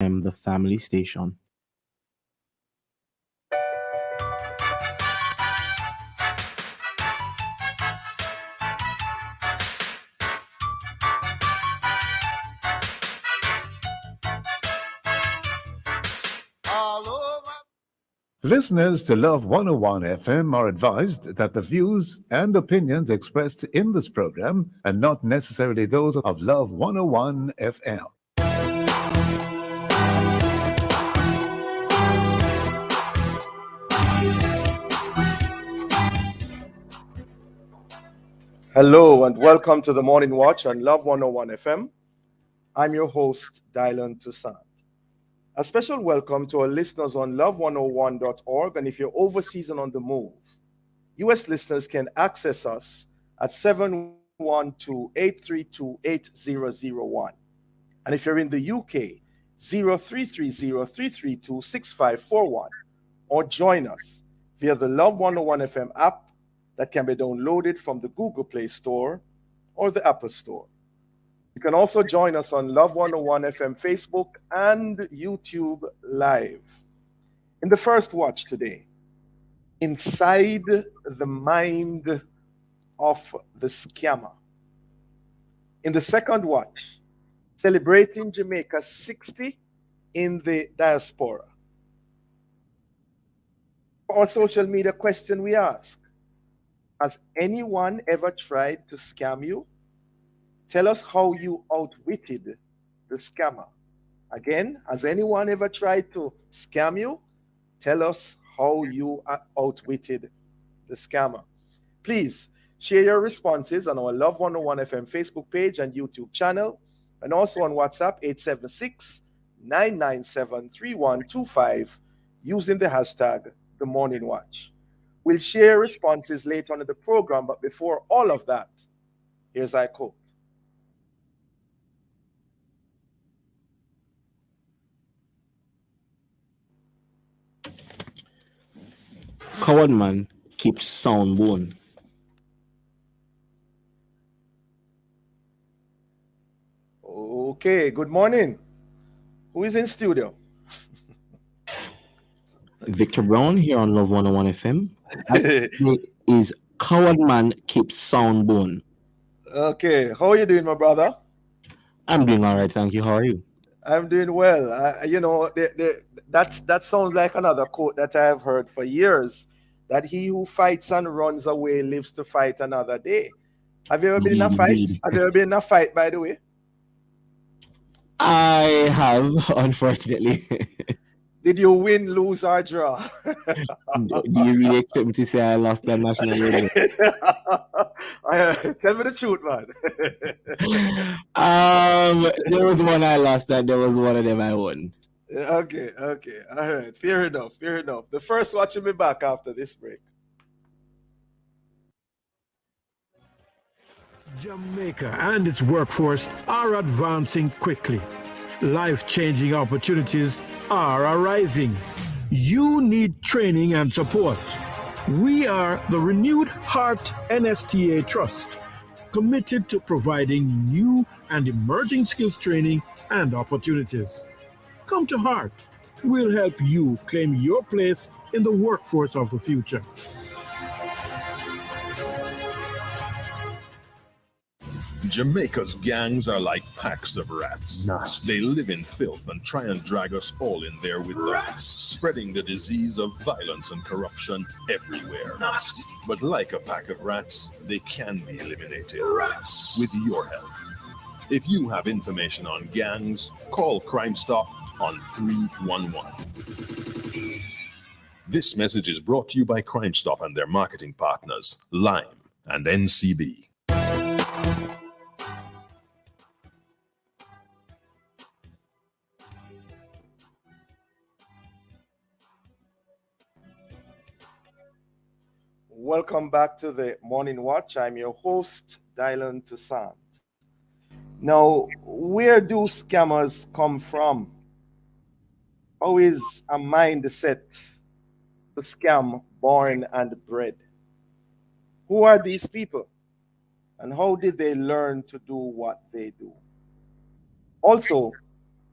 the family station. Listeners to Love 101 FM are advised that the views and opinions expressed in this program are not necessarily those of Love 101 FM. Hello and welcome to the Morning Watch on Love 101 FM. I'm your host, Dylan Toussaint. A special welcome to our listeners on love101.org, and if you're overseas and on the move, US listeners can access us at 712-832-8001. And if you're in the UK, 0330-332-6541, or join us via the Love 101 FM app that can be downloaded from the Google Play Store or the Apple Store. You can also join us on Love 101 FM Facebook and YouTube Live. In the first watch today, inside the mind of the scammer. In the second watch, celebrating Jamaica's 60 in the diaspora. For our social media question we ask, has anyone ever tried to scam you? Tell us how you outwitted the scammer. Again, has anyone ever tried to scam you? Tell us how you outwitted the scammer. Please share your responses on our Love 101 FM Facebook page and YouTube channel, and also on WhatsApp 876-997-3125 using the hashtag The Morning Watch. We'll share responses later on in the program, but before all of that, here's our quote. Coward man keeps sound bone. Okay, good morning. Who is in studio? Victor Brown here on Love 101 FM. Is Coward man keeps sound bone. Okay, how are you doing, my brother? I'm doing all right, thank you. How are you? I'm doing well. That sounds like another quote that I have heard for years, that he who fights and runs away lives to fight another day. Have you ever been in a fight? Indeed. Have you ever been in a fight, by the way? I have, unfortunately. Did you win, lose, or draw? Do you really expect me to say I lost that national radio? Tell me the truth, man. There was one I lost, and there was one of them I won. Okay. All right. Fair enough. The first watch will be back after this break. Jamaica and its workforce are advancing quickly. Life-changing opportunities are arising. You need training and support. We are the Renewed Heart NSTA Trust, committed to providing new and emerging skills training and opportunities. Come to Heart. We'll help you claim your place in the workforce of the future. Jamaica's gangs are like packs of rats. They live in filth and try and drag us all in there with them, spreading the disease of violence and corruption everywhere. But like a pack of rats, they can be eliminated with your help. If you have information on gangs, call Crime Stop on 311. This message is brought to you by Crime Stop and their marketing partners, Lime and NCB. Welcome back to the Morning Watch. I'm your host, Dylan Toussaint. Now, where do scammers come from? How is a mindset to scam born and bred? Who are these people? And how did they learn to do what they do? Also,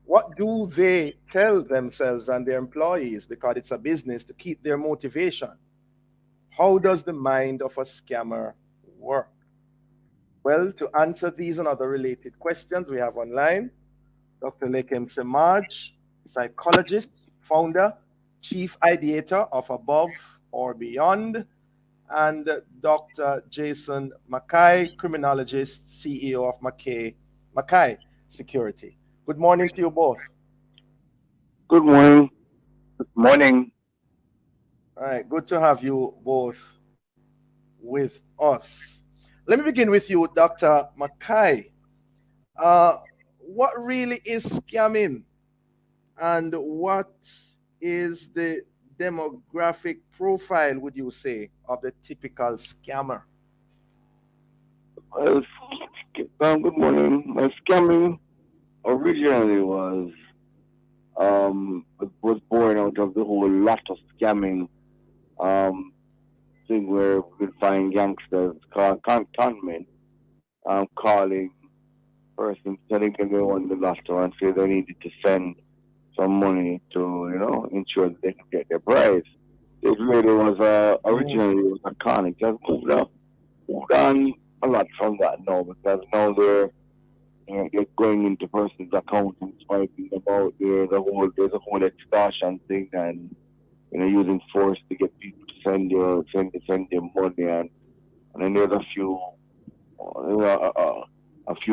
What do they tell themselves and their employees, because it's a business, to keep their motivation? How does the mind of a scammer work? Well, to answer these and other related questions, we have online Dr. Lekem Semaj, psychologist, founder, chief ideator of Above or Beyond, and Dr. Jason Mackay, criminologist, CEO of Mackay Security. Good morning to you both. Good morning. Good morning. All right, good to have you both with us. Let me begin with you, Dr. Mackay. What really is scamming, and what is the demographic profile, would you say, of the typical scammer? Good morning. Scamming originally was born out of the whole lot of scamming thing where we could find gangsters called conmen calling persons, telling them they won the lotto and say they needed to send some money to, ensure that they could get their prize. It really was originally it was a con. It just moved on a lot from that now, because now they're going into person's accounts and swiping them out. There's a whole extortion thing, and using force to get people to send their money, and then there's a few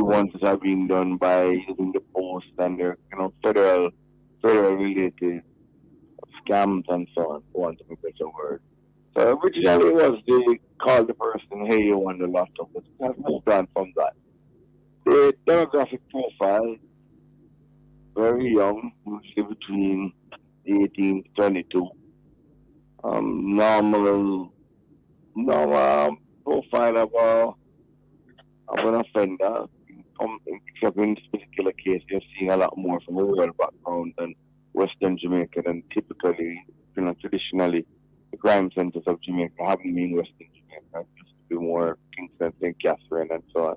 ones that are being done by using the post, and they're federal related scams and so on, for want of a better word. So originally it was they called the person, hey, you won the lotto, but I've moved on from that. The demographic profile, very young, usually between 18 to 22. Normal profile of an offender. Except in this particular case, you're seeing a lot more from a rural background than Western Jamaica, and typically, traditionally, the crime centers of Jamaica haven't been Western Jamaica. It used to be more Kingston, St. Catherine, and so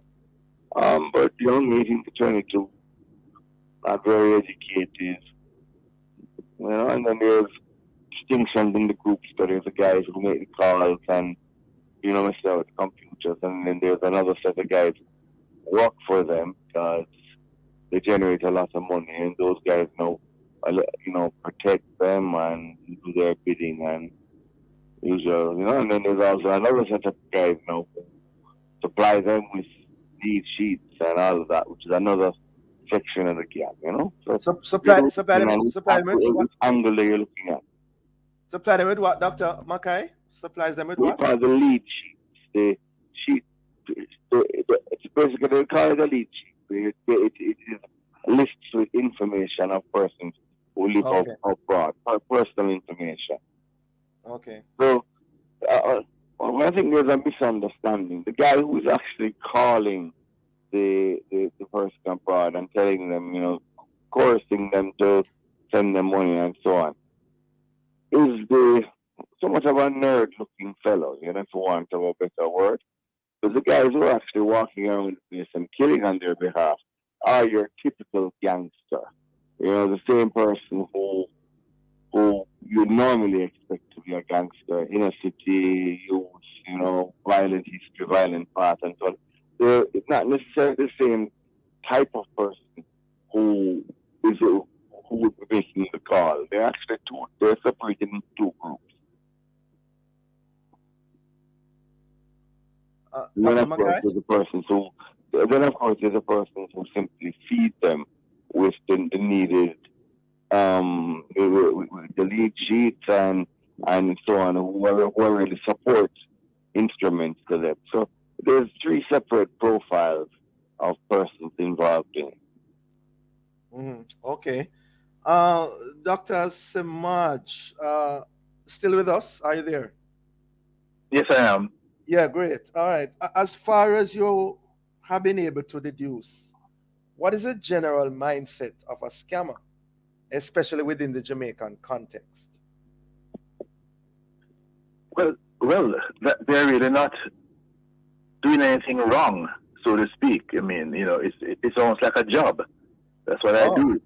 on. But young, 18 to 22, not very educated. And then there's distinctions in the groups. So there's the guys who make the calls and, mess out the computers. And then there's another set of guys who work for them because they generate a lot of money. And those guys protect them and do their bidding and usual, And then there's also another set of guys who supply them with lead sheets and all of that, which is another section of the gang, So supply them with angle that you're looking at. Supply them with what, Dr. Mackay? Supplies them with what? We call the lead sheets. The sheet, it's basically, they call it a lead sheet. It is lists with information of persons who live abroad, personal information. Okay. So, I think there's a misunderstanding. The guy who is actually calling the person abroad and telling them, coercing them to send them money and so on, is so much of a nerd-looking fellow, for want of a better word. But the guys who are actually walking around the place and killing on their behalf are your typical gangster. The same person who you normally expect to be a gangster, inner city youth, violent history, violent past, and so on. It's not necessarily the same type of person who would be making the call. They're actually they're separated into two groups. Then of course there's a person who simply feed them with the needed the lead sheets and so on, who are really support instruments to them. So there's three separate profiles of persons involved in it. Okay. Dr. Semaj, still with us? Are you there? Yes, I am. Yeah, great. All right. As far as you have been able to deduce, what is the general mindset of a scammer, especially within the Jamaican context? Well, they're really not doing anything wrong, so to speak. I mean, it's almost like a job. That's what I do.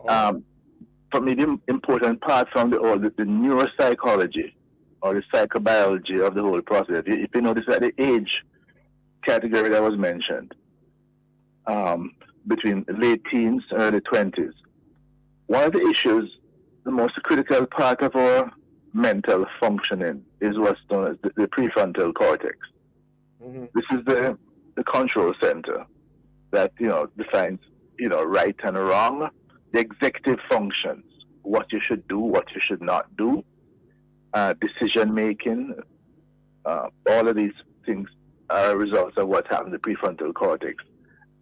For me, the important part from the neuropsychology or the psychobiology of the whole process. If you notice that the age category that was mentioned, between late teens, early 20s, one of the issues, the most critical part of our mental functioning is what's known as the prefrontal cortex. Mm-hmm. This is the control center that, defines, right and wrong, the executive functions, what you should do, what you should not do, decision making, all of these things are results of what happens in the prefrontal cortex.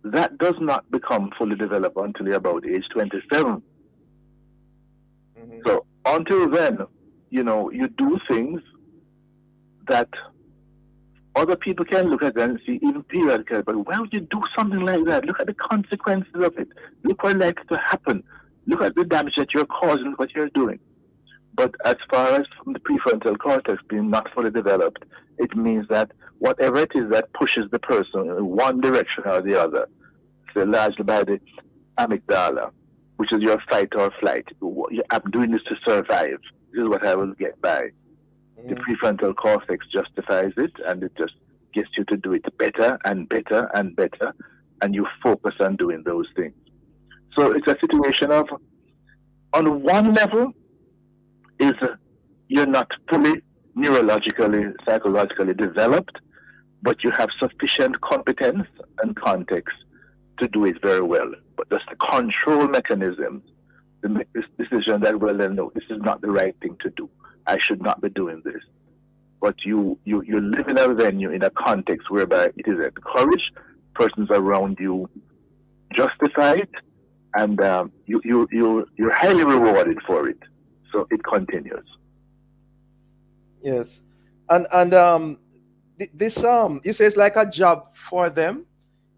That does not become fully developed until you're about age 27. Mm-hmm. So until then, you do things that other people can look at and see, even periodically, but why would you do something like that? Look at the consequences of it. Look what likes to happen. Look at the damage that you're causing, what you're doing. But as far as from the prefrontal cortex being not fully developed, it means that whatever it is that pushes the person in one direction or the other, so largely by the amygdala, which is your fight or flight. I'm doing this to survive. This is what I will get by. The prefrontal cortex justifies it, and it just gets you to do it better and better and better, and you focus on doing those things. So it's a situation of, on one level, is you're not fully neurologically, psychologically developed, but you have sufficient competence and context to do it very well. But just the control mechanisms, to make this decision that, well, then, no, this is not the right thing to do. I should not be doing this. But you live in a venue, in a context whereby it is encouraged, persons around you justify it, and you're highly rewarded for it. So it continues. Yes, and this you say it's like a job for them.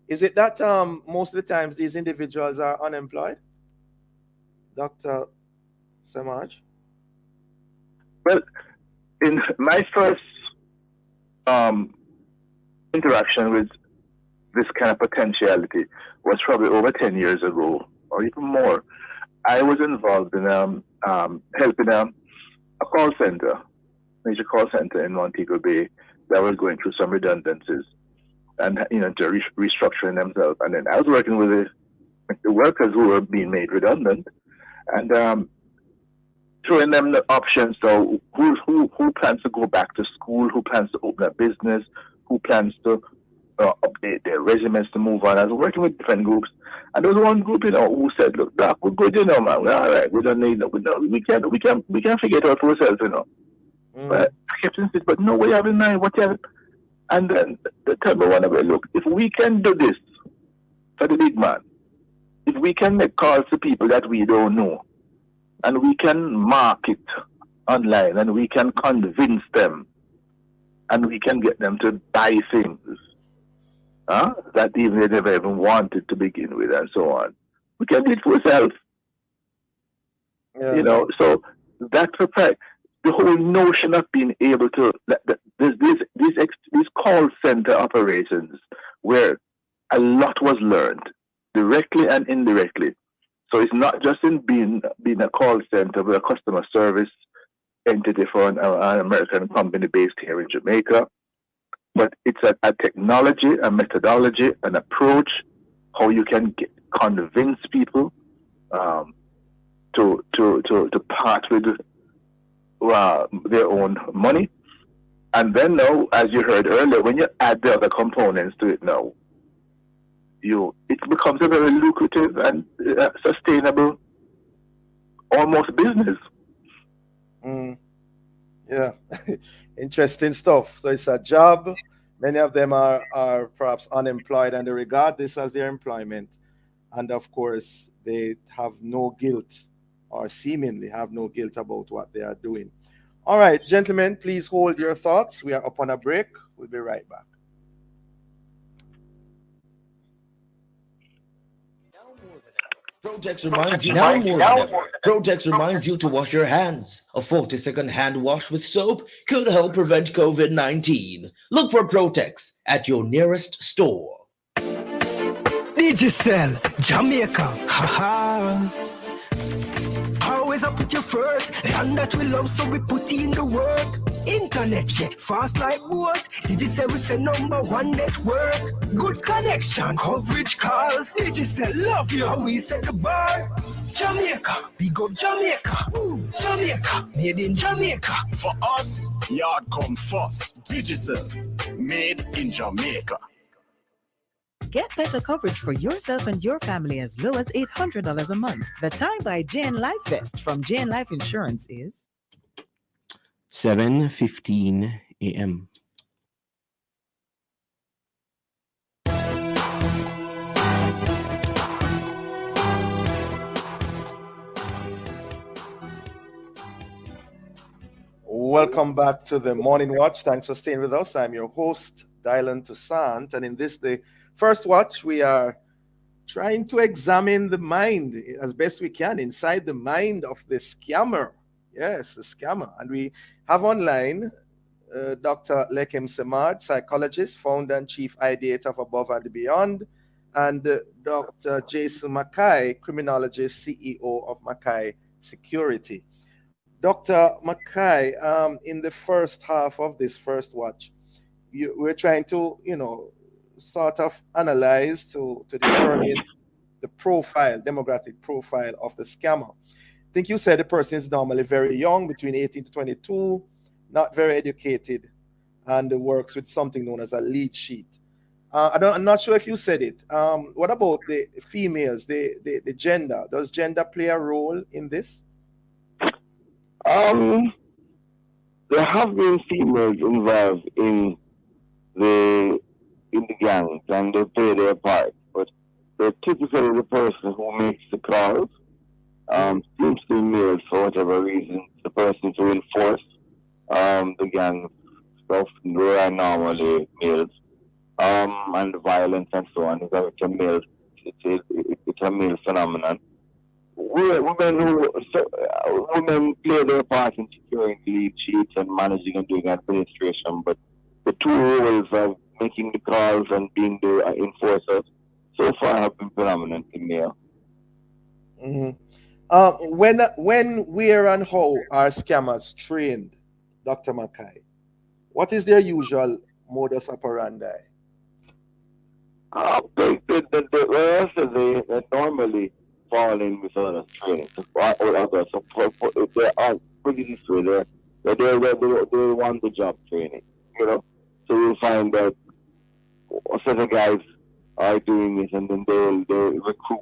Is it that most of the times these individuals are unemployed, Dr. Samaj? Well, in my first interaction with this kind of potentiality was probably over 10 years ago, or even more. I was involved in helping a call center, major call center in Montego Bay, that was going through some redundancies and restructuring themselves. And then I was working with the workers who were being made redundant, and throwing them the options. So who plans to go back to school? Who plans to open a business? Who plans to update their resumes to move on? I was working with different groups, and there was one group, who said, "Look, Doc, we're good, man. We're all right. We don't need. We can figure it out for ourselves, But I kept insisting, but no, we have in mind what you have." And then they tell me one way, look, if we can do this for the big man, if we can make calls to people that we don't know, and we can market online, and we can convince them, and we can get them to buy things that even they never even wanted to begin with, and so on. We can do it for ourselves. Yeah. So that's the fact. The whole notion of being able to, these call center operations where a lot was learned directly and indirectly. So it's not just in being a call center with a customer service entity for an American company based here in Jamaica, but it's a technology, a methodology, an approach, how you can convince people to part with their own money. And then now, as you heard earlier, when you add the other components to it now, it becomes a very lucrative and sustainable, almost business. Yeah, interesting stuff. So it's a job. Many of them are perhaps unemployed, and they regard this as their employment. And of course, they have no guilt, or seemingly have no guilt about what they are doing. All right, gentlemen, please hold your thoughts. We are up on a break. We'll be right back. Protex reminds you now more than ever. Protex reminds you to wash your hands. A 40-second hand wash with soap could help prevent COVID-19. Look for Protex at your nearest store. Digicel, Jamaica, haha. put you first. And that we love, so we put in the work. Internet, yeah, fast like what? Digicel, we say #1 network. Good connection, coverage calls. Digicel, love you, how we set the bar. Jamaica, big up Jamaica. Jamaica, made in Jamaica. For us, yard come first. Digicel, made in Jamaica. Get better coverage for yourself and your family as low as $800 a month. The time by JN Life Vest from JN Life Insurance is 7:15 a.m. Welcome back to the Morning Watch. Thanks for staying with us. I'm your host, Toussaint, and in this, the first watch, we are trying to examine the mind as best we can inside the mind of the scammer. Yes, the scammer. And we have online Dr. Lekem Samad, psychologist, founder and chief ideator of Above and Beyond, and Dr. Jason Mackay, criminologist, CEO of Mackay Security. Dr. Mackay, in the first half of this first watch, we're trying to, sort of analyze to determine the demographic profile of the scammer. I think you said the person is normally very young, between 18 to 22, not very educated, and works with something known as a lead sheet. I'm not sure if you said it. What about the females, the gender? Does gender play a role in this? There have been females involved in the gangs, and they play their part. But they're typically the person who makes the calls. Seems to be males for whatever reason. The person to enforce the gang stuff. They are normally males. And the violence and so on is a male. It's a male phenomenon. Women play their part in securing lead sheets and managing and doing administration, but the two roles of making the calls and being the enforcers so far have been predominantly male. Mm-hmm. When, where, and how are scammers trained, Dr. Mackay? What is their usual modus operandi? They normally fall in with other training or others. So they are pretty this way. They want the job training, So you'll find that a set of guys are doing it, and then they recruit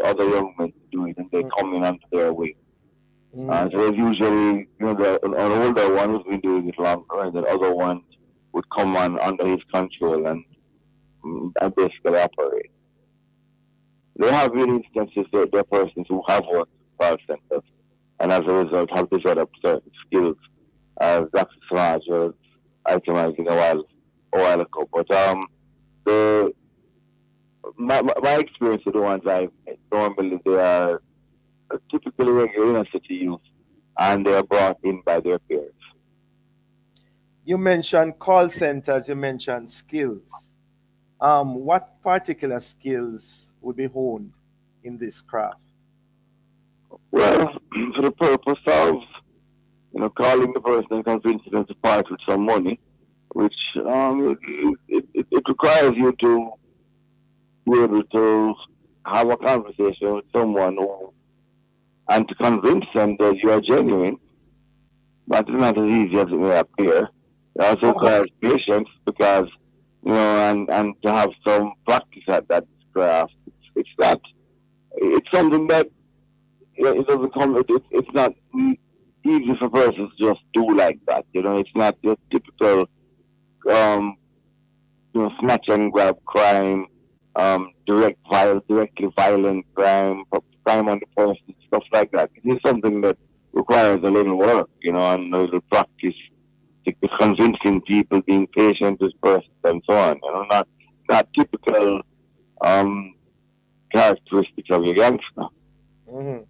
other young men to do it, and they come in under their wing. So there's usually, an older one who's been doing it longer, and the other ones would come on under his control and basically operate. There have been instances that there are persons who have worked in call centers and as a result have developed certain skills, as Dr. Samaj was itemizing a while ago. But my experience with the ones I've met, normally they are typically regular inner city youth, and they are brought in by their peers. You mentioned call centers, you mentioned skills. What particular skills would be honed in this craft? Well, for the purpose of calling the person and convincing them to part with some money, which it requires you to be able to have a conversation with someone and to convince them that you are genuine. But it's not as easy as it may appear. It also requires patience because, and to have some practice at that craft. It's something that it doesn't come. It's not easy for persons to just do like that. It's not your typical, snatch and grab crime, directly violent crime on the person, stuff like that. It is something that requires a little work, and a little practice, convincing people, being patient with persons, and so on. Not typical characteristics of your gangster. Mm-hmm.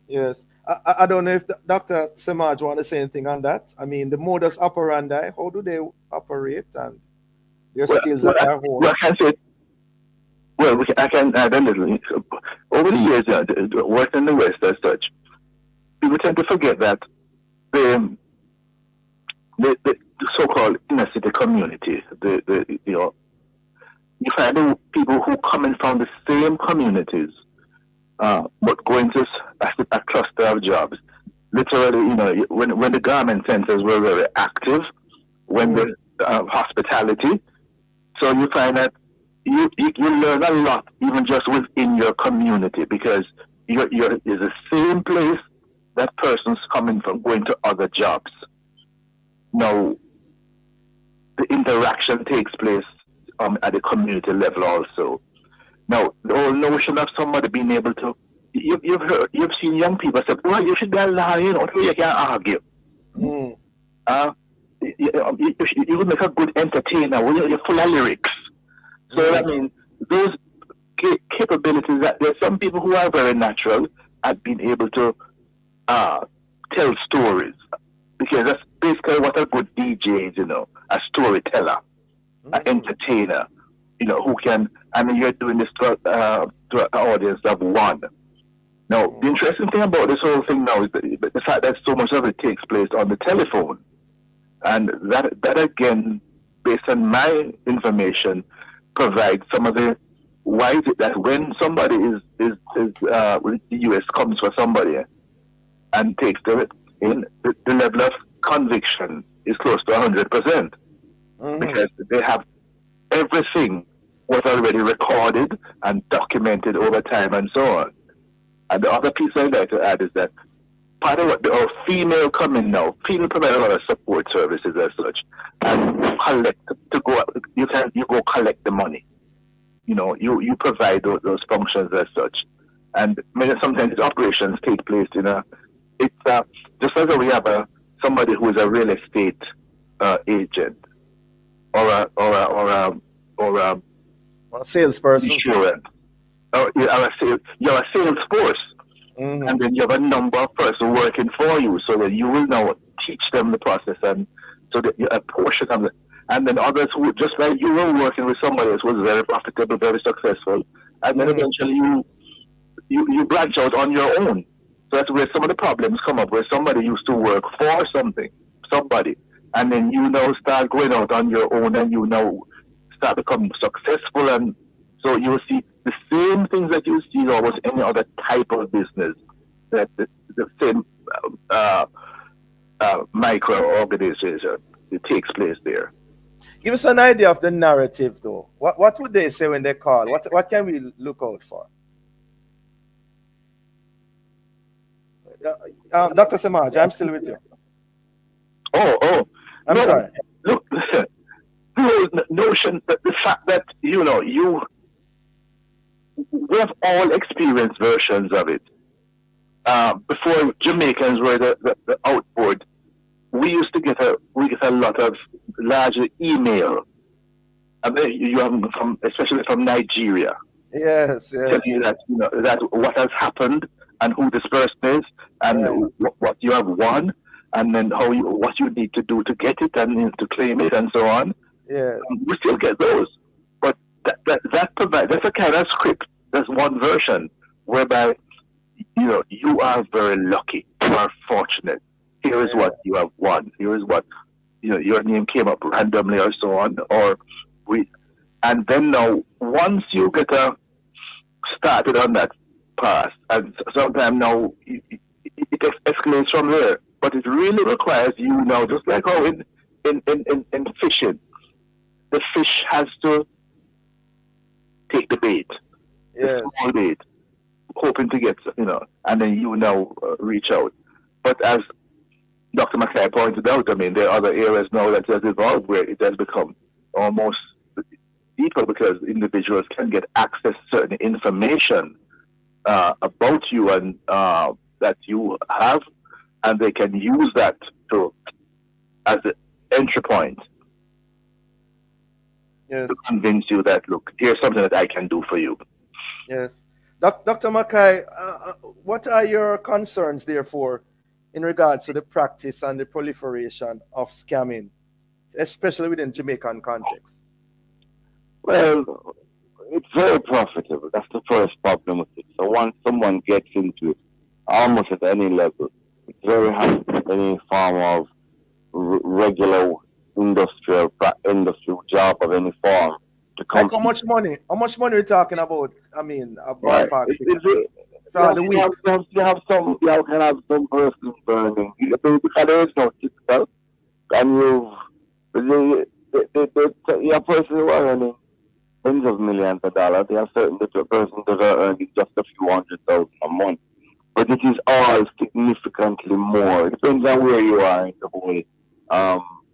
Yes. I don't know if Dr. Samaj want to say anything on that. I mean, the modus operandi, how do they operate and their skills at their home? Well, I can add a little. Over the years, working in the West as such, tend to forget that the so-called inner city community, you find the people who come in from the same communities, but going to a cluster of jobs. Literally, when the garment centers were very active, when the hospitality, so you find that you learn a lot even just within your community, because you're the same place that person's coming from, going to other jobs. Now, the interaction takes place at the community level also. Now, the whole notion of somebody being able to, you've seen young people say, well, you should be a liar, you can't argue. You would make a good entertainer, you're full of lyrics. So, I mean, those capabilities, that there's some people who are very natural at being able to tell stories, because that's basically what a good DJ is, a storyteller, an entertainer, who can, you're doing this to an audience of one. Now, the interesting thing about this whole thing now is the fact that so much of it takes place on the telephone. And that again, based on my information, provides some of the, why is it that when somebody when the US comes for somebody and takes them in, the level of conviction is close to 100%, because they have everything was already recorded and documented over time and so on. And the other piece I'd like to add is that part of what our female coming now, female provide a lot of support services as such, and you go collect the money. You provide those functions as such, and sometimes operations take place it's just as we have somebody who is a real estate agent or a salesperson, insurance, or you're a sales force. And then you have a number of persons working for you, so that you will now teach them the process, and so that a portion of it. And then others who, just like you were working with somebody else, was very profitable, very successful, and then eventually you branch out on your own. So that's where some of the problems come up, where somebody used to work for somebody, and then you now start going out on your own, and you now start becoming successful, and so you will see the same things that you see in almost any other type of business, that the same micro-organization, it takes place there. Give us an idea of the narrative, though. What would they say when they call? What can we look out for? Dr. Samaj, I'm still with you. I'm sorry. Look, the whole notion, that the fact that, we have all experienced versions of it. Before Jamaicans were the outboard, we used to get a lot of larger email. And then you have them especially from Nigeria. Yes. Telling you that that what has happened and who this person is, and what you have won, and then what you need to do to get it and to claim it and so on. Yeah. We still get those, but that provides, that's a kind of script. There's one version whereby you are very lucky, you are fortunate. Here is what you have won. Here is what your name came up randomly or so on, and then now once you get started on that path, and sometimes now it escalates from there. But it really requires just like how in fishing, the fish has to take the bait. Yes. The small bait, hoping to get, and then reach out. But as Dr. Mackay pointed out, there are other areas now that has evolved where it has become almost deeper, because individuals can get access to certain information about you and that you have, and they can use that as an entry point. Yes. To convince you that, look, here's something that I can do for you. Yes. Dr. Mackay, what are your concerns, therefore, in regards to the practice and the proliferation of scamming, especially within Jamaican context? Well, it's very profitable. That's the first problem with it. So once someone gets into it, almost at any level, very happy with any form of regular industrial job of any form to come. Like how much money? How much money are you talking about? I mean, a Right. ballpark. You have some person burning because there is no typical, and you a person who are earning tens of millions of dollars. There are certain different persons that are earning just a few $100,000 a month, but it is all significantly more. It depends on where you are in the whole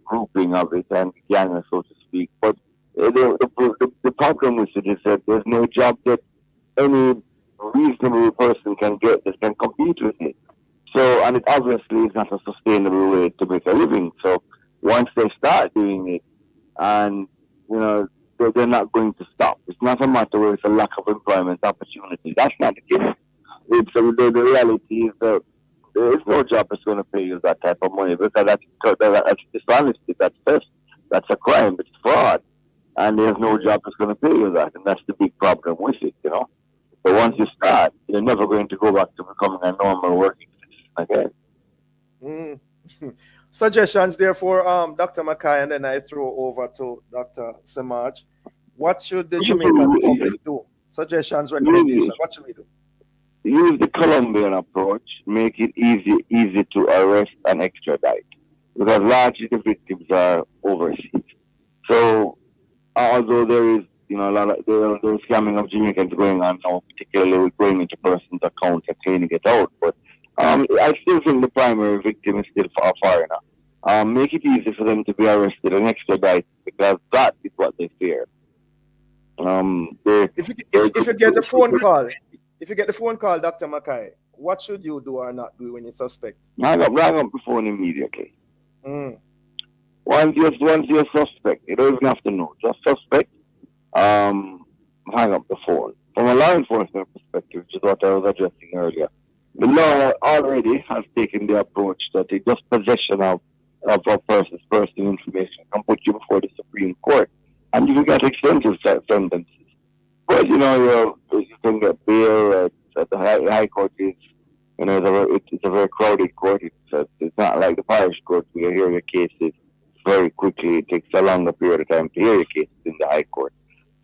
grouping of it and gang, so to speak. But the problem with it is that there's no job that any reasonable person can get that can compete with it. So, and it obviously is not a sustainable way to make a living. So, once they start doing it, and they're not going to stop. It's not a matter where it's a lack of employment opportunity. That's not the case. The reality is that there is no job that's going to pay you that type of money because that's dishonesty, that's theft, that's a crime, it's fraud, and there's no job that's going to pay you that, and that's the big problem with it, But once you start, you're never going to go back to becoming a normal working citizen again. Suggestions there for Dr. Mackay, and then I throw over to Dr. Samaj. What should the Jamaican public do? Suggestions, recommendations. What should we do? Use the Colombian approach. Make it easy to arrest and extradite, because largely the victims are overseas. So, although there is a lot of there's scamming of Jamaicans going on now, particularly with going into person's account and cleaning it out, but I still think the primary victim is still a foreigner. Make it easy for them to be arrested and extradited, because that is what they fear. If you get a phone call, Dr. Mackay, what should you do or not do when you suspect? Hang up the phone immediately. Once you're suspect, you don't even have to know. Just suspect. Hang up the phone. From a law enforcement perspective, which is what I was addressing earlier, the law already has taken the approach that just possession of a person's personal information can put you before the Supreme Court, and you can get extensive sentences. But you can get bail at the high court. It's a very crowded court. It's not like the parish court where you hear your cases very quickly. It takes a longer period of time to hear your cases in the high court.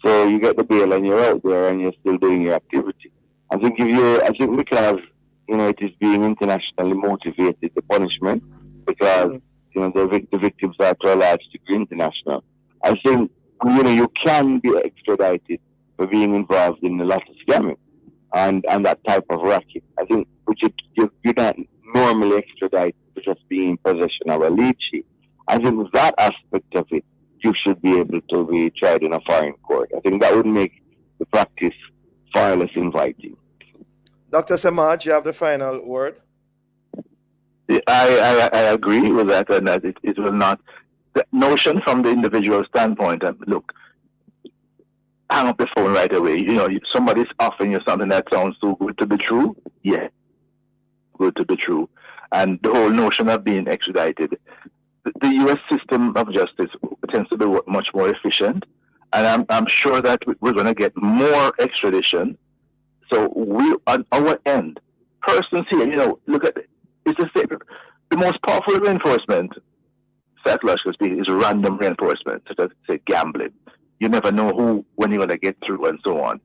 So you get the bail and you're out there and you're still doing your activity. I think because it is being internationally motivated, the punishment, because the victims are to a large degree international. I think you can be extradited for being involved in a lot of scamming and that type of racket. I think you not normally extradite for just being in possession of a lead sheet. I think that aspect of it, you should be able to be tried in a foreign court. I think that would make the practice far less inviting. Dr. Samaj, you have the final word. I agree with that, and that it will not. The notion from the individual standpoint, look, hang up the phone right away. Somebody's offering you something that sounds too good to be true. Yeah, good to be true. And the whole notion of being extradited, the U.S. system of justice tends to be much more efficient, and I'm sure that we're going to get more extradition. So we, on our end, persons here, look at it. It's the most powerful reinforcement, psychologically speaking, is random reinforcement, such as, say, gambling. You never know when you're going to get through and so on.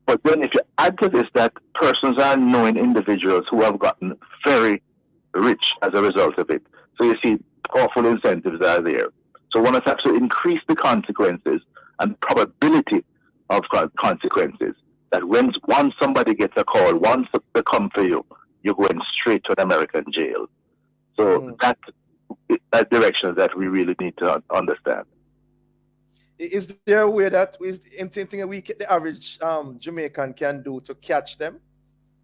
But then if you add to this that persons are knowing individuals who have gotten very rich as a result of it. So you see powerful incentives are there. So one has to increase the consequences and probability of consequences. That once somebody gets a call, once they come for you, you're going straight to an American jail. So that direction that we really need to understand. Is there a way that the average Jamaican can do to catch them?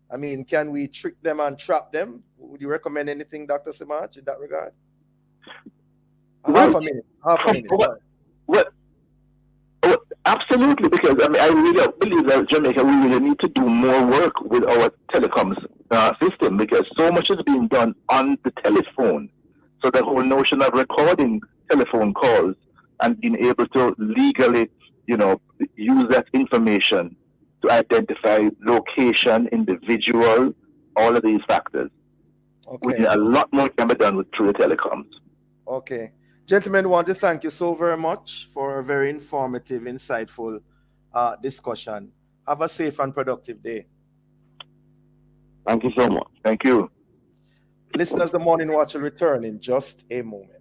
I mean, can we trick them and trap them? Would you recommend anything, Dr. Samaj, in that regard? Half a minute. Well, absolutely, because I really believe that Jamaica, we really need to do more work with our telecoms system, because so much is being done on the telephone. So the whole notion of recording telephone calls and being able to legally, use that information to identify location, individual, all of these factors. Okay. A lot more can be done through the telecoms. Okay. Gentlemen, I want to thank you so very much for a very informative, insightful discussion. Have a safe and productive day. Thank you so much. Thank you. Listeners, the Morning Watch will return in just a moment.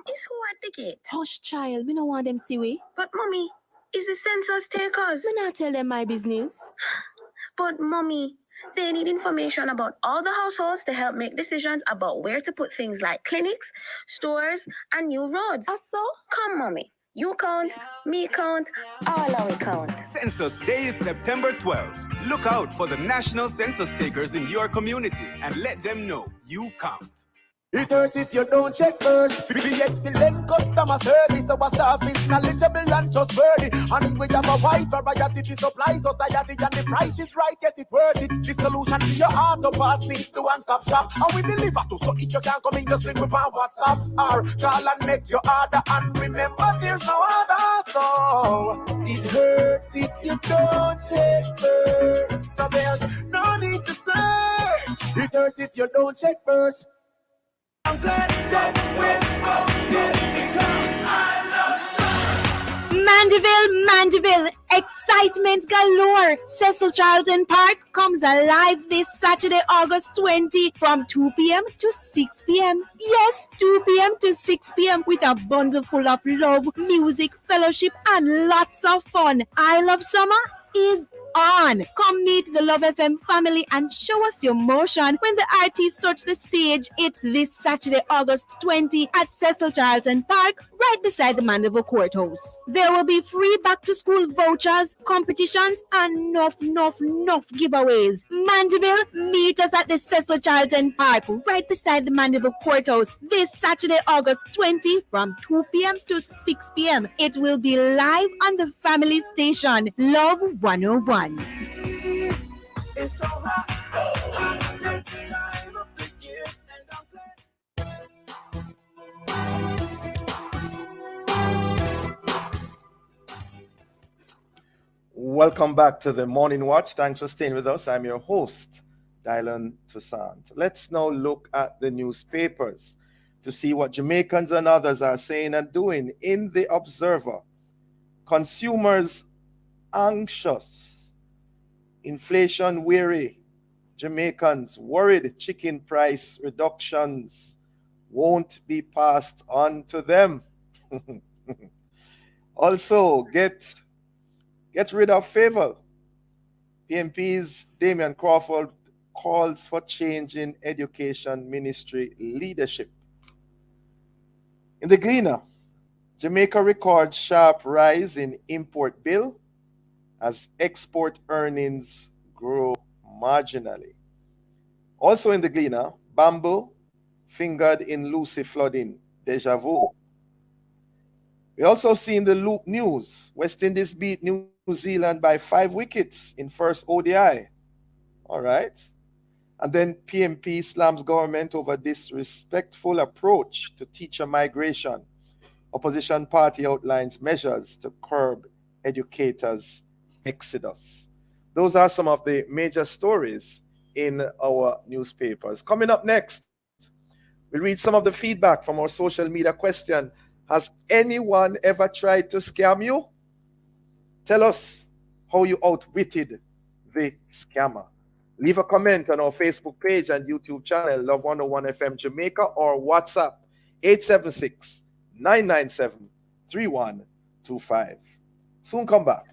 It's who I ticket. Hush, child. Me no want them see we. But mommy, is the census takers? Me not tell them my business. But mommy, they need information about all the households to help make decisions about where to put things like clinics, stores, and new roads. So? Come, mommy. You count, me count, all our count. Census Day is September 12th. Look out for the national census takers in your community and let them know you count. It hurts if you don't check birth. The excellent customer service. Our staff is knowledgeable and trustworthy. And we have a wide variety to supply society. And the price is right, yes, it's worth it. The solution to your auto parts needs to one-stop shop. And we deliver to, so if you can't come in, just link with our WhatsApp. Or call and make your order. And remember, there's no other. So it hurts if you don't check birth. So there's no need to search. It hurts if you don't check birth. I'm glad that we're out here because I love Mandeville, excitement galore. Cecil Charlton Park comes alive this Saturday, August 20 from 2 p.m. to 6 p.m. Yes, 2 p.m. to 6 p.m. with a bundle full of love, music, fellowship, and lots of fun. I Love Summer is on. Come meet the Love FM family and show us your motion when the artists touch the stage. It's this Saturday, August 20 at Cecil Charlton Park, right beside the Mandeville Courthouse. There will be free back-to-school vouchers, competitions, and enough giveaways. Mandeville, meet us at the Cecil Charlton Park, right beside the Mandeville Courthouse, this Saturday, August 20 from 2 p.m. to 6 p.m. It will be live on the family station, Love 101. It's so hot, just the time of the year, and Welcome back to the Morning Watch. Thanks for staying with us. I'm your host, Dylan Toussaint. Let's now look at the newspapers to see what Jamaicans and others are saying and doing. In the Observer, consumers anxious, inflation weary, Jamaicans worried chicken price reductions won't be passed on to them. Also, get rid of favor. PMP's Damian Crawford calls for change in education ministry leadership. In the Gleaner, Jamaica records sharp rise in import bill as export earnings grow marginally. Also in the Gleaner, Bamboo fingered in Lucy flooding, deja vu. We also see in the Loop News, West Indies beat New Zealand by 5 wickets in first ODI. All right. And then PMP slams government over disrespectful approach to teacher migration. Opposition party outlines measures to curb educators' exodus. Those are some of the major stories in our newspapers. Coming up next, we'll read some of the feedback from our social media question. Has anyone ever tried to scam you? Tell us how you outwitted the scammer. Leave a comment on our Facebook page and YouTube channel, Love 101 FM Jamaica, or WhatsApp 876-997-3125. Soon come back.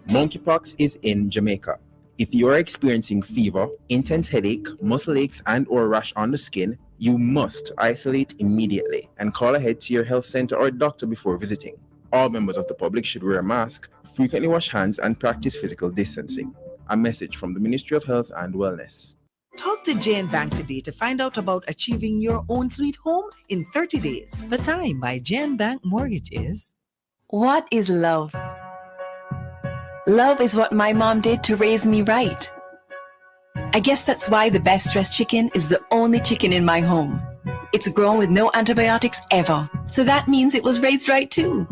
Monkeypox is in Jamaica. If you are experiencing fever, intense headache, muscle aches, and/or rash on the skin, you must isolate immediately and call ahead to your health center or doctor before visiting. All members of the public should wear a mask, frequently wash hands, and practice physical distancing. A message from the Ministry of Health and Wellness. Talk to Jane Bank today to find out about achieving your own sweet home in 30 days. The Time by Jane Bank Mortgage is... What is love? Love is what my mom did to raise me right. I guess that's why the best dressed chicken is the only chicken in my home. It's grown with no antibiotics ever, so that means it was raised right too.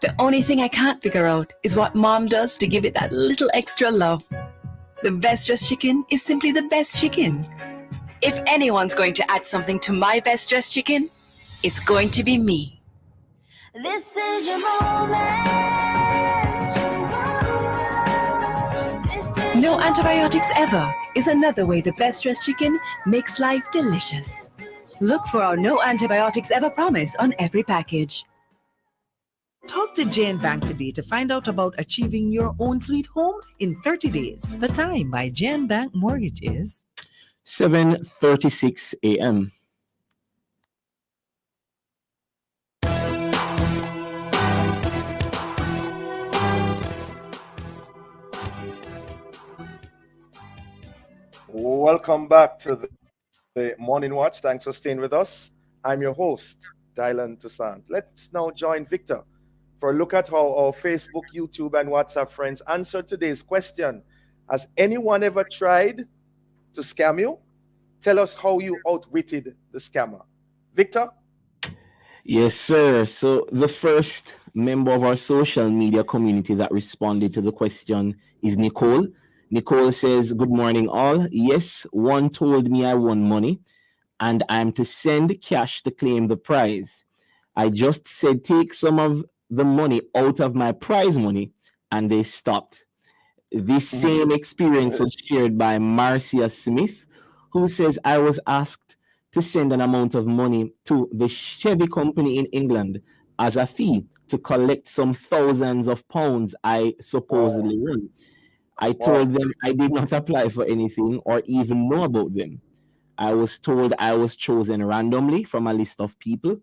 The only thing I can't figure out is what mom does to give it that little extra love. The best dressed chicken is simply the best chicken. If anyone's going to add something to my best dressed chicken, it's going to be me. This is your moment. No antibiotics ever is another way the best dressed chicken makes life delicious. Look for our No Antibiotics Ever promise on every package. Talk to Jane Bank today to find out about achieving your own sweet home in 30 days. The Time by Jane Bank Mortgage is... 7:36 a.m. Welcome back to the Morning Watch. Thanks for staying with us. I'm your host, Dylan Toussaint. Let's now join Victor for a look at how our Facebook, YouTube, and WhatsApp friends answered today's question. Has anyone ever tried to scam you? Tell us how you outwitted the scammer. Victor? Yes, sir. So the first member of our social media community that responded to the question is Nicole. Nicole says, good morning, all. Yes, one told me I won money and I'm to send cash to claim the prize. I just said, take some of the money out of my prize money, and they stopped. This same experience was shared by Marcia Smith, who says, I was asked to send an amount of money to the Chevy company in England as a fee to collect some thousands of pounds I supposedly won. I told them I did not apply for anything or even know about them. I was told I was chosen randomly from a list of people.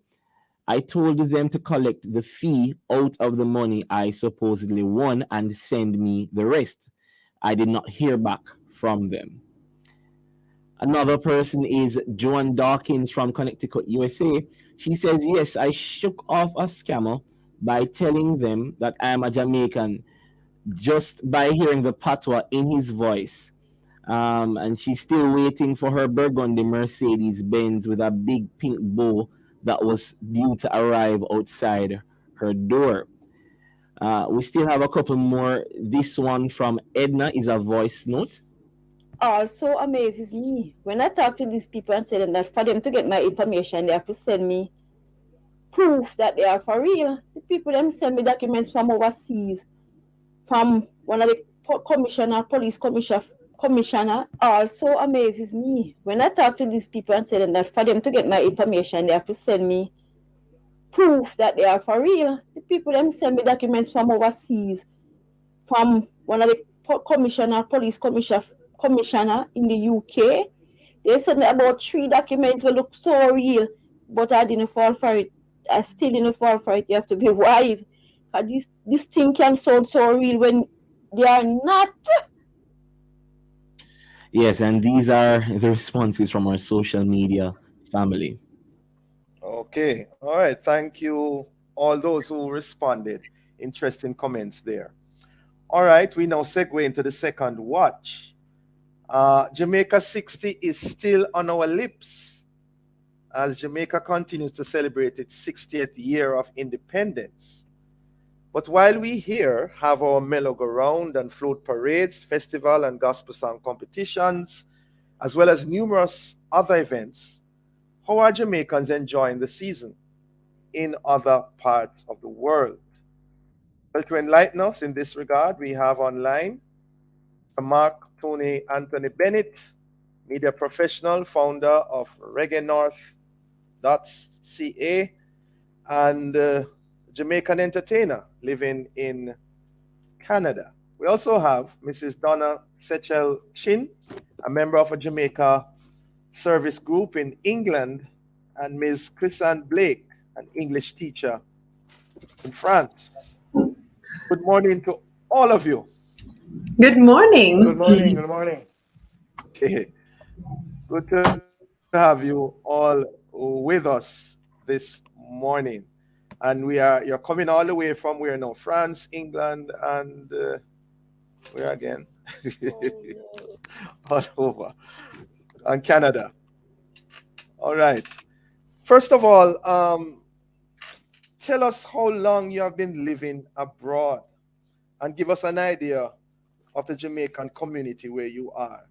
I told them to collect the fee out of the money I supposedly won and send me the rest. I did not hear back from them. Another person is Joan Dawkins from Connecticut, USA. She says, yes, I shook off a scammer by telling them that I am a Jamaican just by hearing the patois in his voice. And she's still waiting for her burgundy Mercedes-Benz with a big pink bow that was due to arrive outside her door. We still have a couple more. This one from Edna is a voice note. Also amazes me when I talk to these people and tell them that for them to get my information, they have to send me proof that they are for real. The people them send me documents from overseas, from one of the police commissioner. Also amazes me when I talk to these people and tell them that for them to get my information, they have to send me proof that they are for real. The people them send me documents from overseas, from one of the police commissioner in the UK. They sent me about 3 documents that look so real, but I didn't fall for it. I still didn't fall for it. You have to be wise. This thing can sound so real when they are not. Yes, and these are the responses from our social media family. Okay. All right. Thank you, all those who responded. Interesting comments there. All right. We now segue into the second watch. Jamaica 60 is still on our lips as Jamaica continues to celebrate its 60th year of independence. But while we here have our merry-go-round and float parades, festival and gospel song competitions, as well as numerous other events, how are Jamaicans enjoying the season in other parts of the world? Well, to enlighten us in this regard, we have online Mark Tony Anthony Bennett, media professional, founder of reggaenorth.ca, and Jamaican entertainer living in Canada. We also have Mrs. Donna Sechel Chin, a member of a Jamaica service group in England, and Ms. Chrisanne Blake, an English teacher in France. Good morning to all of you. Good morning. Good morning. Good morning. Okay. Good to have you all with us this morning. And you're coming all the way from where now? France, England, and where again? All over. And Canada. All right. First of all, tell us how long you have been living abroad and give us an idea of the Jamaican community where you are.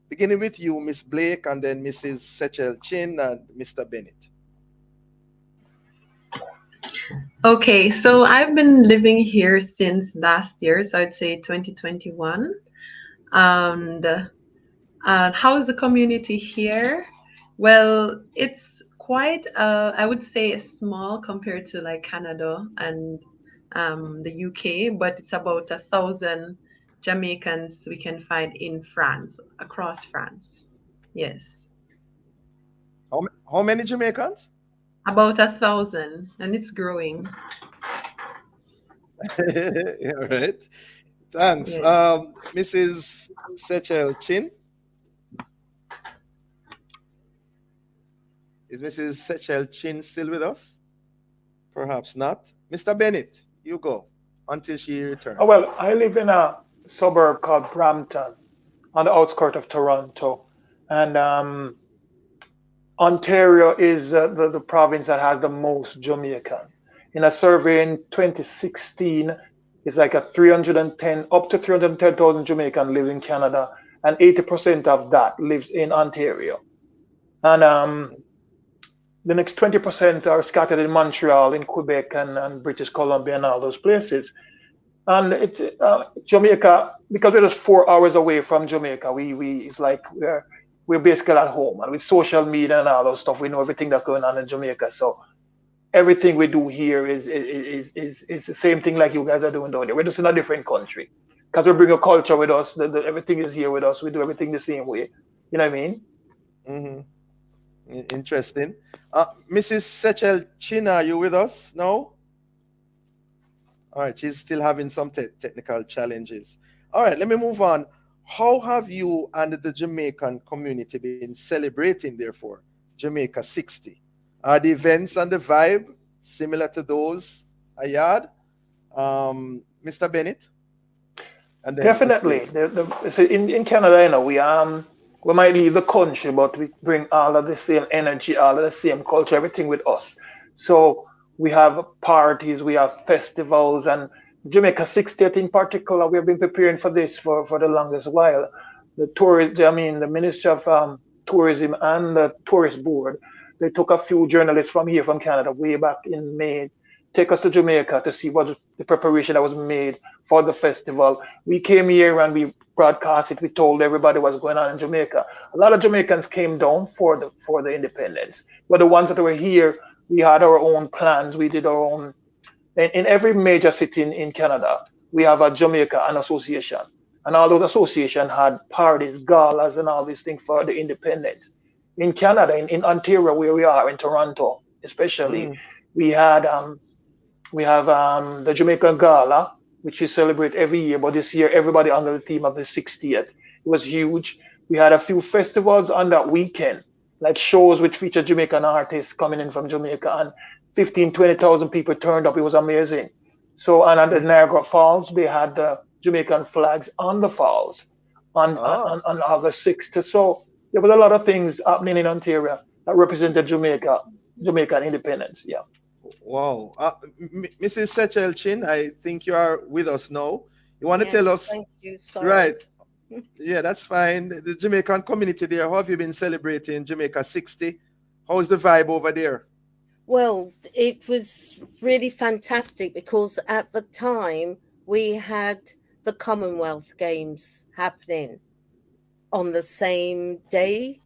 Beginning with you, Miss Blake, and then Mrs. Sechel Chin and Mr. Bennett. Okay, so I've been living here since last year, so I'd say 2021. And how is the community here? Well, it's quite, I would say, small compared to like Canada and the UK, but it's about 1,000 Jamaicans we can find in France, across France. Yes. How many Jamaicans? About 1,000, and it's growing. All right. Thanks. Yes. Mrs. Sechel Chin. Is Mrs. Sechel Chin still with us? Perhaps not. Mr. Bennett, you go until she returns. Oh, well, I live in a suburb called Brampton on the outskirts of Toronto. And Ontario is the province that has the most Jamaican. In a survey in 2016, it's like a 310, up to 310,000 Jamaican live in Canada, and 80% of that lives in Ontario. And the next 20% are scattered in Montreal, in Quebec, and British Columbia, and all those places. And it's Jamaica, because we're just 4 hours away from Jamaica. It's like we're basically at home, and with social media and all those stuff, we know everything that's going on in Jamaica. So everything we do here is the same thing like you guys are doing down there. We're just in a different country because we bring a culture with us. Everything is here with us. We do everything the same way. You know what I mean? Mm-hmm. Interesting. Mrs. Sechel Chin, are you with us now? All right, she's still having some technical challenges. All right, let me move on. How have you and the Jamaican community been celebrating, therefore, Jamaica 60? Are the events and the vibe similar to those I had? Mr. Bennett? And then definitely. In Canada, you know, we might leave the country, but we bring all of the same energy, all of the same culture, everything with us. So we have parties, we have festivals, and Jamaica 60th in particular, we have been preparing for this for the longest while. The Ministry of Tourism and the Tourist Board, they took a few journalists from here, from Canada, way back in May, take us to Jamaica to see what the preparation that was made for the festival. We came here and we broadcast it. We told everybody what's going on in Jamaica. A lot of Jamaicans came down for the independence, but the ones that were here, we had our own plans. We did our own. In every major city in Canada, we have a Jamaica an association, and all those associations had parties, galas, and all these things for the independence. In Canada, in Ontario, where we are, in Toronto, especially, we have the Jamaican Gala, which we celebrate every year, but this year everybody under the theme of the 60th. It was huge. We had a few festivals on that weekend, like shows which featured Jamaican artists coming in from Jamaica, and 15,000, 20,000 people turned up. It was amazing. So, and at the Niagara Falls, they had the Jamaican flags on the falls on August 6th. So there was a lot of things happening in Ontario that represented Jamaican independence. Yeah. Wow. Mrs. Sechel Chin, I think you are with us now. You want to tell us? Thank you. Sorry. Right. Yeah, that's fine. The Jamaican community there, how have you been celebrating Jamaica 60? How's the vibe over there? Well, it was really fantastic because at the time we had the Commonwealth Games happening on the same day.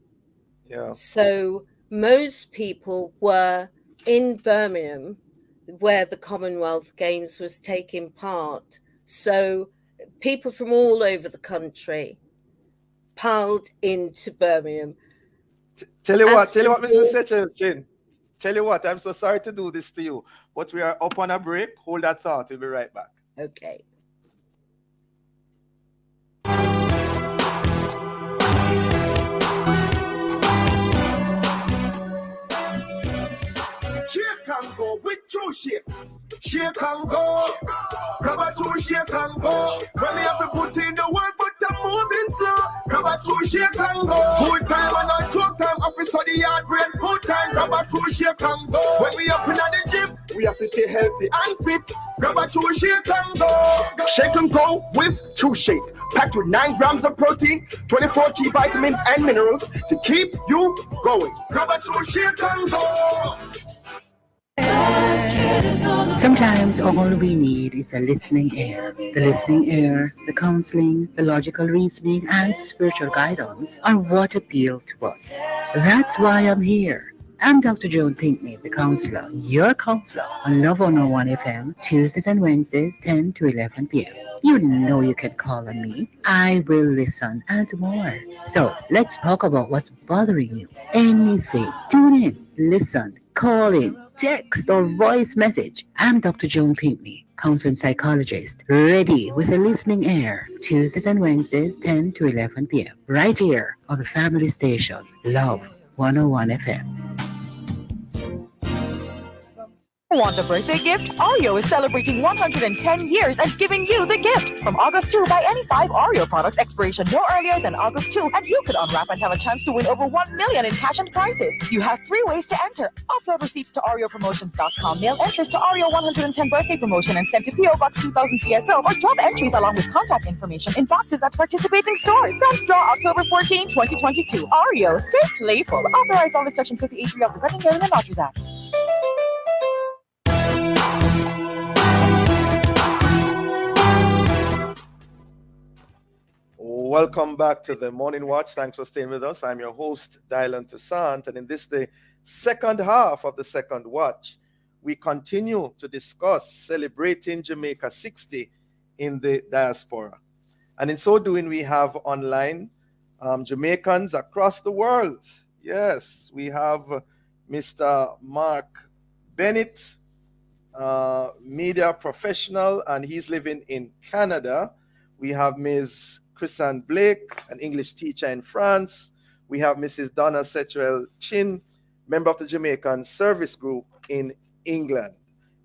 Yeah. So most people were in Birmingham where the Commonwealth Games was taking part. So people from all over the country piled into Birmingham. Tell you what, Mrs. Sechel Chin. Tell you what, I'm so sorry to do this to you, but we are up on a break. Hold that thought. We'll be right back. Okay. shake and go. Grab a two, shake and go. When me have to put in the work, but I'm moving slow. Grab a two, shake and go. School time and not joke time. Office study hard, brain full time. Grab a two, shake and go. When we up in the gym, we have to stay healthy and fit. Grab a two, shake and go. Shake and go with True Shake. Packed with 9 grams of protein, 24 key vitamins and minerals to keep you going. Grab a two, shake and go. Sometimes all we need is a listening ear. The listening ear, the counseling, the logical reasoning, and spiritual guidance are what appeal to us. That's why I'm here. I'm Dr. Joan Pinkney, the counselor, your counselor on Love 101 FM, Tuesdays and Wednesdays, 10 to 11 p.m. You know you can call on me. I will listen and more. So let's talk about what's bothering you. Anything. Tune in, listen, call in, text or voice message. I'm Dr. Joan Pinkney, counseling psychologist, ready with a listening ear. Tuesdays and Wednesdays, 10 to 11 p.m. Right here on the family station, Love 101 FM. Want a birthday gift? Oreo is celebrating 110 years and giving you the gift. From August 2, buy any 5 Oreo products, expiration no earlier than August 2, and you could unwrap and have a chance to win over $1 million in cash and prizes. You have 3 ways to enter. Upload receipts to OreoPromotions.com, mail entries to Oreo 110 birthday promotion and send to PO Box 2000 CSO, or drop entries along with contact information in boxes at participating stores. Grand draw October 14, 2022. Oreo, stay playful. Authorized under Section 58.3 of the Printing and Lotteries Act. Welcome back to the Morning Watch. Thanks for staying with us. I'm your host, Dylan Toussaint, and in this, the second half of the second watch, we continue to discuss celebrating Jamaica 60 in the diaspora. And in so doing, we have online Jamaicans across the world. Yes, we have Mr. Mark Bennett, media professional, and he's living in Canada. We have Ms. Chrisanne Blake, an English teacher in France. We have Mrs. Donna Setchwell Chin, member of the Jamaican Service Group in England.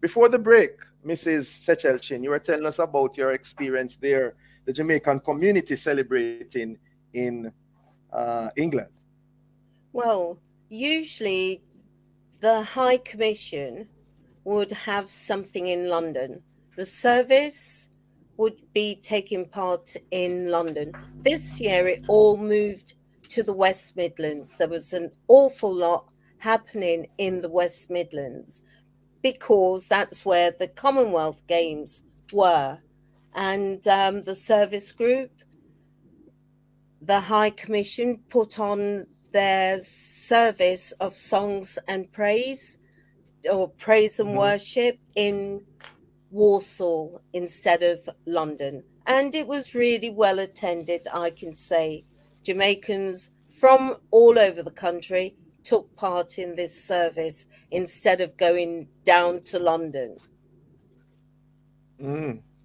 Before the break, Mrs. Setchwell Chin, you were telling us about your experience there, the Jamaican community celebrating in England. Well, usually the High Commission would have something in London. The service would be taking part in London. This year, it all moved to the West Midlands. There was an awful lot happening in the West Midlands because that's where the Commonwealth Games were. And the service group, the High Commission, put on their service of songs and praise, or praise and worship, in Warsaw instead of London, and it was really well attended. I can say Jamaicans from all over the country took part in this service instead of going down to London.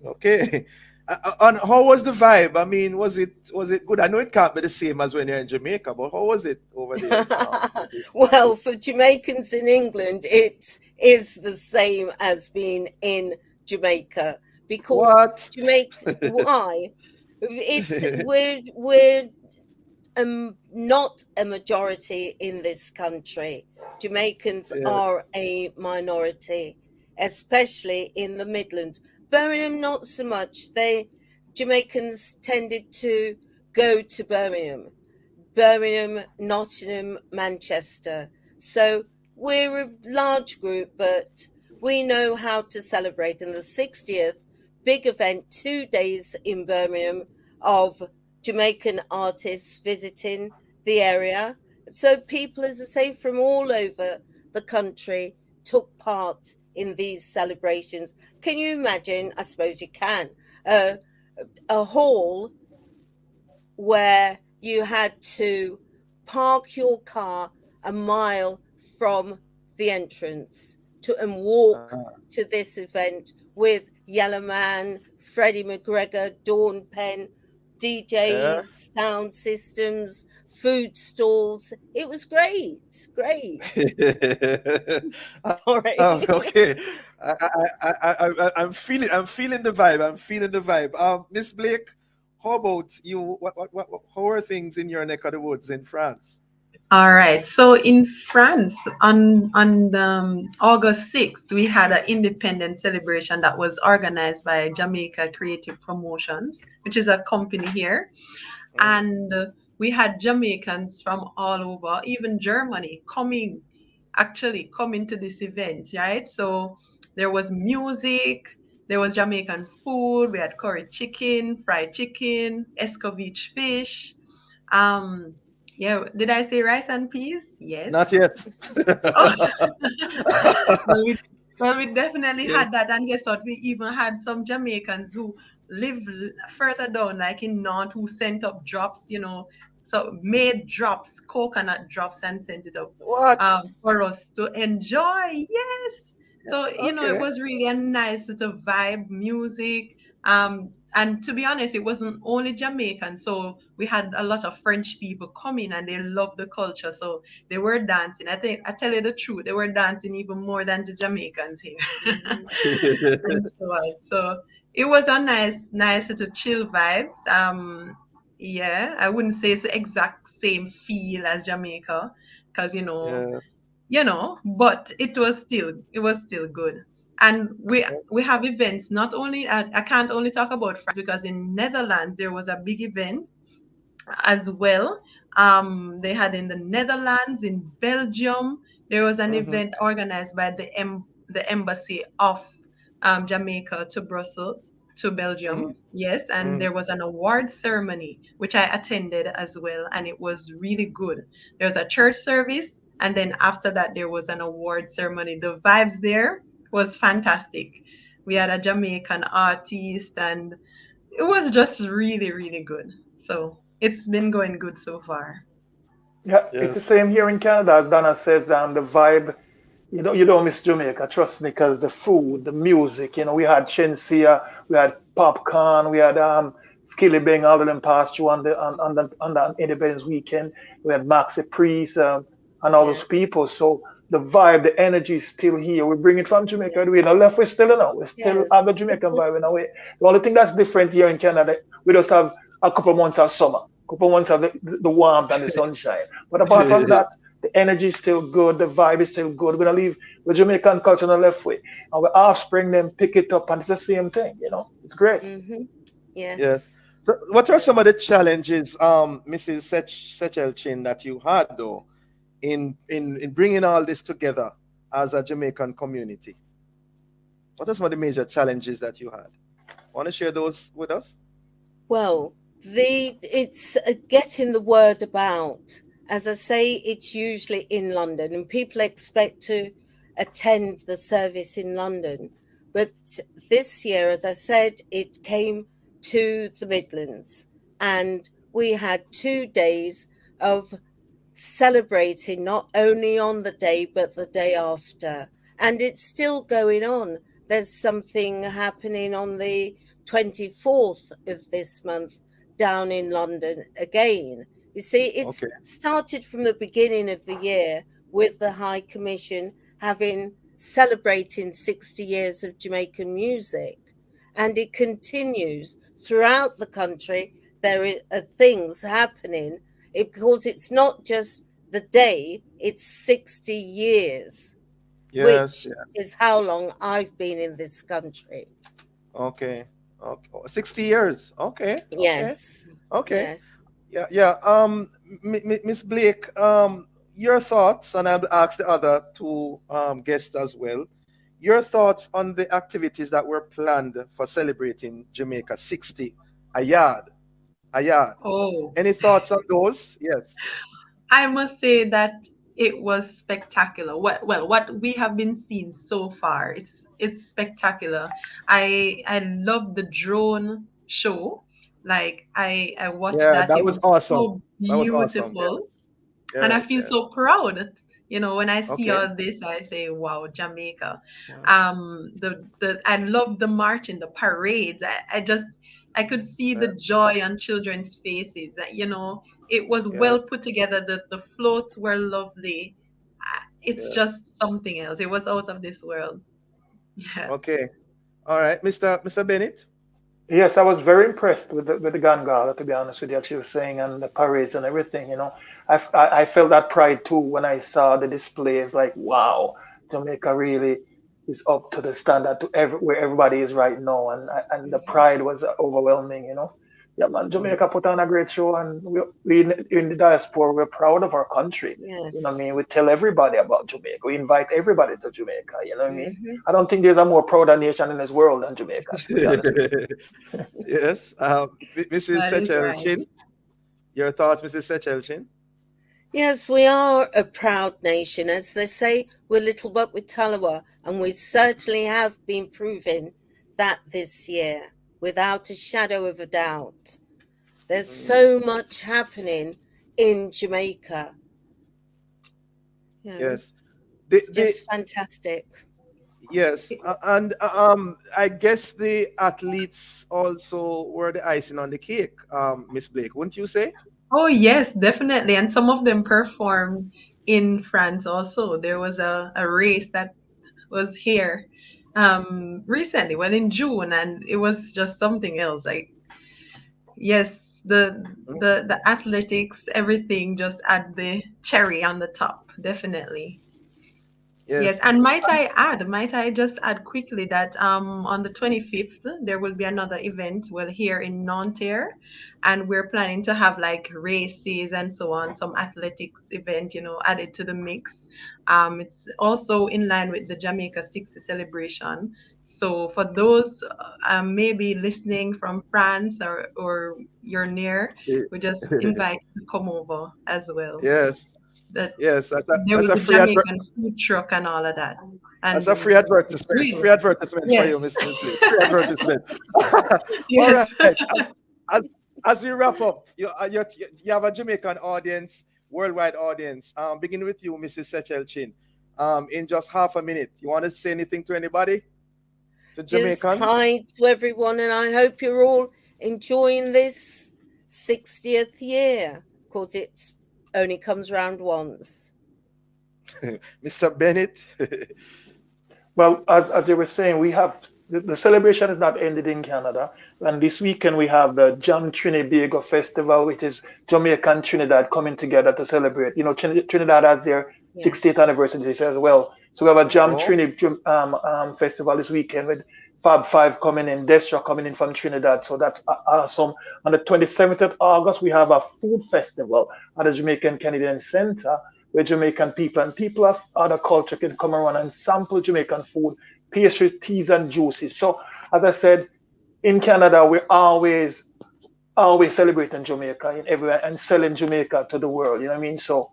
Okay. And how was the vibe? I mean, was it good? I know it can't be the same as when you're in Jamaica, but how was it over there? Well, for Jamaicans in England, it is the same as being in Jamaica, because Jamaica. Why? We're not a majority in this country. Jamaicans are a minority, especially in the Midlands. Birmingham, not so much. Jamaicans tended to go to Birmingham, Nottingham, Manchester. So we're a large group, but we know how to celebrate. And the 60th big event, 2 days in Birmingham, of Jamaican artists visiting the area. So people, as I say, from all over the country took part in these celebrations. Can you imagine? I suppose you can. A hall where you had to park your car a mile from the entrance and walk to this event with Yellow Man, Freddie McGregor, Dawn Penn, DJs, sound systems, food stalls. It was great. Sorry. Okay. I'm feeling the vibe. Miss Blake, how about you? How are things in your neck of the woods in France? All right. So in France, on August 6th, we had an independent celebration that was organized by Jamaica Creative Promotions, which is a company here. And we had Jamaicans from all over, even Germany, coming to this event, right? So there was music, there was Jamaican food, we had curry chicken, fried chicken, escovitch fish. Yeah, did I say rice and peas? Yes. Not yet. Well, we definitely Yeah. had that, and guess what? We even had some Jamaicans who live further down, like in North, who sent up drops, so made drops, coconut drops, and sent it up for us to enjoy. Yes. So, it was really a nice sort of vibe, music. And to be honest, it wasn't only Jamaican. So we had a lot of French people coming and they loved the culture. So they were dancing. I tell you the truth, they were dancing even more than the Jamaicans here. And so on. So it was a nice sort of chill vibes. Yeah, I wouldn't say it's the exact same feel as Jamaica, because but it was still good. And we have events not only I can't only talk about France, because in Netherlands there was a big event as well. They had in the Netherlands, in Belgium, there was an event organized by the embassy of Jamaica to Brussels, to Belgium. Yes, and there was an award ceremony which I attended as well, and it was really good. There was a church service, and then after that there was an award ceremony. The vibes there was fantastic. We had a Jamaican artist, and it was just really, really good. So it's been going good so far. Yeah, it's the same here in Canada, as Donna says. The vibe, you don't miss Jamaica, trust me, because the food, the music, we had chinsia, we had popcorn, we had skilly bang, all of them passed through on the Independence weekend. We had Maxi Priest and all those people. So the vibe, the energy is still here. We bring it from Jamaica. We not left, we still we still have the Jamaican vibe in a way. The only thing that's different here in Canada, we just have a couple months of summer, couple months of the warmth and the sunshine. But apart from that, the energy is still good, the vibe is still good. We're gonna leave the Jamaican culture on the left way, and our offspring then pick it up, and it's the same thing. It's great. Yes. So, what are some of the challenges, Mrs. Sechelchin, that you had though, in bringing all this together as a Jamaican community? What are some of the major challenges that you had? Want to share those with us? Well, it's getting the word about. As I say, it's usually in London, and people expect to attend the service in London. But this year, as I said, it came to the Midlands, and we had 2 days of celebrating, not only on the day, but the day after. And it's still going on. There's something happening on the 24th of this month down in London again. You see, it's started from the beginning of the year with the High Commission celebrating 60 years of Jamaican music, and it continues throughout the country. There are things happening because it's not just the day, it's 60 years, which is how long I've been in this country. Okay. 60 years. Okay. Yes. Okay. Yes. Yeah. Miss Blake, your thoughts, and I'll ask the other two guests as well. Your thoughts on the activities that were planned for celebrating Jamaica 60 a yard. Oh. Any thoughts on those? Yes. I must say that it was spectacular. What we have been seeing so far, it's spectacular. I love the drone show. Like I watched that. That it was was awesome. so beautiful. And I feel so proud. When I see all this, I say, wow, Jamaica. I love the march and the parades. I could see the joy on children's faces. You know, it was well put together. The floats were lovely. It's just something else. It was out of this world. Yeah. Okay. All right, Mr. Bennett. Yes, I was very impressed with the Gangala, to be honest with you, as she was saying, and the parades and everything. You know, I felt that pride too when I saw the displays. Like, wow, Jamaica really is up to the standard to where everybody is right now, and the pride was overwhelming. You know, yeah, man, Jamaica put on a great show, and we in the diaspora, we're proud of our country. Yes. You know what I mean? We tell everybody about Jamaica. We invite everybody to Jamaica. You know what I mean? I don't think there's a more prouder nation in this world than Jamaica. To be honest with you. Yes. Mrs. Sechel Chin. Your thoughts, Mrs. Sechel Chin? Yes, we are a proud nation. As they say, we're little but with Talawa, and we certainly have been proving that this year, without a shadow of a doubt. There's so much happening in Jamaica. Yes. It's just fantastic. Yes, and I guess the athletes also were the icing on the cake, Miss Blake, wouldn't you say? Oh yes, definitely. And some of them performed in France also. There was a race that was here recently, well in June, and it was just something else. Like, yes, the athletics, everything just add the cherry on the top, definitely. Yes, and might I just add quickly that on the 25th there will be another event, well, here in Nanterre, and we're planning to have like races and so on, some athletics event, you know, added to the mix. It's also in line with the Jamaica 60 celebration. So for those maybe listening from France or you're near, we just invite you to come over as well. Yes. Yes, There will be Jamaican food truck and all of that. And that's a free advertisement. Free advertisement for you, Miss Blake. Free advertisement. Yes. All right. As we wrap up, you have a Jamaican audience, worldwide audience. Begin with you, Mrs. Sechel Chin. In just half a minute, you want to say anything to anybody? To Jamaicans? Just hi to everyone, and I hope you're all enjoying this 60th year, because it's only comes round once. Mr. Bennett. Well, as they were saying, we have the celebration is not ended in Canada, and this weekend we have the Jam Trinibago Festival, which is Jamaican Trinidad coming together to celebrate. You know, Trinidad has their 60th anniversary this year as well, so we have a Jam Trinidad festival this weekend with Fab Five coming in, Destra coming in from Trinidad, so that's awesome. On the 27th of August, we have a food festival at the Jamaican Canadian Center, where Jamaican people and people of other culture can come around and sample Jamaican food, pastries, teas, and juices. So, as I said, in Canada, we're always celebrating Jamaica in everywhere and selling Jamaica to the world. You know what I mean? So,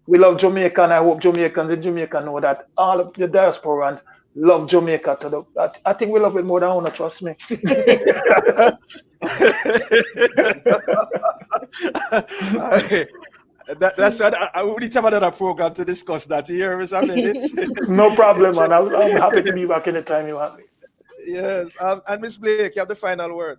we love Jamaica, and I hope Jamaicans in Jamaica know that all of the diasporans love Jamaica. I think we love it more than Una, trust me. That's what I would need to have another program to discuss that here, Mr. Bennett. No problem, man. I'm happy to be back anytime you want me. Yes, and Miss Blake, you have the final word.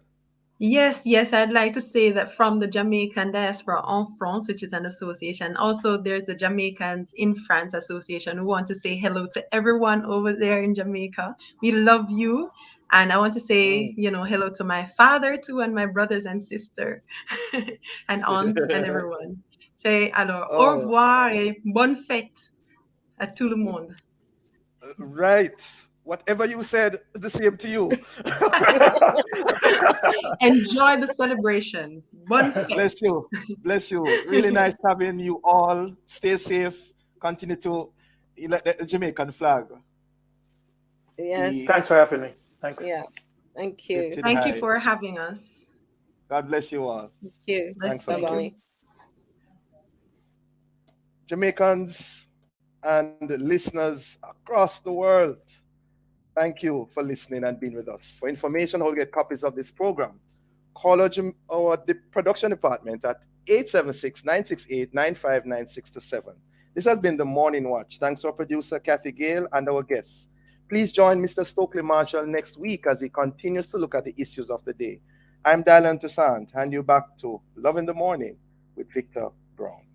Yes, I'd like to say that from the Jamaican Diaspora en France, which is an association, also there's the Jamaicans in France Association. We want to say hello to everyone over there in Jamaica. We love you. And I want to say, hello to my father too, and my brothers and sister, and aunt and everyone. Say alors, au revoir et bonne fête à tout le monde. Right. Whatever you said, the same to you. Enjoy the celebration. Bonne fête. Bless you. Really nice having you all. Stay safe. Continue to elect the Jamaican flag. Yes. Thanks for having me. Thanks. Yeah. Thank you. Thank you for having us. God bless you all. Thank you. Thanks. Bye-bye. Jamaicans and listeners across the world, thank you for listening and being with us. For information how to get copies of this program, call our production department at 876-968-9596-7. This has been the Morning Watch. Thanks to our producer, Kathy Gale, and our guests. Please join Mr. Stokely Marshall next week as he continues to look at the issues of the day. I'm Dylan Toussaint. Hand you back to Love in the Morning with Victor Brown.